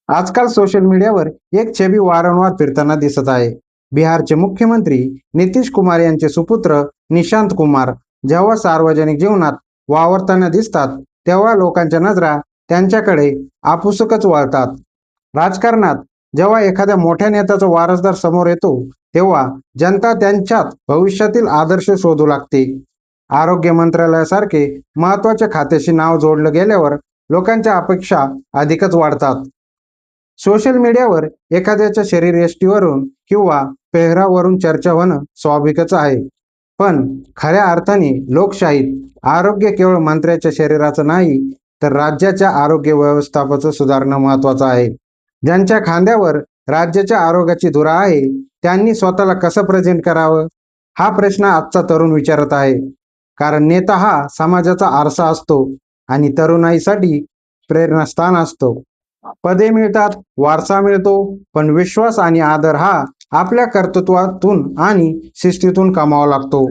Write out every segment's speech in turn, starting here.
आजकाल सोशल मीडियावर एक छबी वारंवार फिरताना दिसत आहे. बिहारचे मुख्यमंत्री नितीश कुमार यांचे सुपुत्र निशांत कुमार जेव्हा सार्वजनिक जीवनात वावरताना दिसतात, तेव्हा लोकांच्या नजरा त्यांच्याकडे आपसुकच वळतात. राजकारणात जेव्हा एखाद्या मोठ्या नेत्याचा वारसदार समोर येतो, तेव्हा जनता त्यांच्यात भविष्यातील आदर्श शोधू लागते. आरोग्य मंत्रालयासारखे महत्वाच्या खात्याशी नाव जोडलं गेल्यावर लोकांच्या अपेक्षा अधिकच वाढतात. सोशल मीडियावर एखाद्याच्या शरीरयष्टीवरून किंवा पेहरावरून चर्चा होणं स्वाभाविकच आहे. पण खऱ्या अर्थाने लोकशाहीत आरोग्य केवळ मंत्र्याच्या शरीराचं नाही, तर राज्याच्या आरोग्य व्यवस्थापनाचं सुधारणं महत्वाचं आहे. ज्यांच्या खांद्यावर राज्याच्या आरोग्याची धुरा आहे, त्यांनी स्वतःला कसं प्रेझेंट करावं, हा प्रश्न आजचा तरुण विचारत आहे. कारण नेता हा समाजाचा आरसा असतो आणि तरुणाईसाठी प्रेरणास्थान असतो. पदे मिळतात, वारसा मिळतो, पण विश्वास आणि आदर हा आपल्या कर्तृत्वातून आणि शिस्तीतून कमावा लागतो.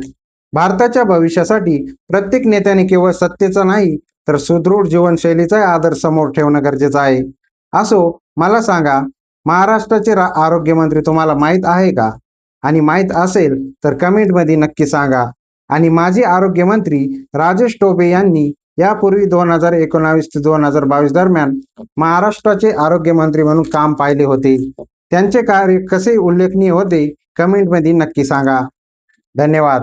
भारताच्या भविष्यासाठी प्रत्येक नेत्याने केवळ सत्तेचा नाही, तर सुदृढ जीवनशैलीचा आदर समोर ठेवणं गरजेचं आहे. असो, मला सांगा, महाराष्ट्राचे आरोग्यमंत्री तुम्हाला माहीत आहे का? आणि माहीत असेल तर कमेंटमध्ये नक्की सांगा. आणि माजी आरोग्यमंत्री राजेश टोपे यांनी यापूर्वी 2019 ते 2022 दरम्यान महाराष्ट्राचे आरोग्यमंत्री म्हणून काम पाहिले होते. त्यांचे कार्य कसे उल्लेखनीय होते, कमेंटमध्ये नक्की सांगा. धन्यवाद.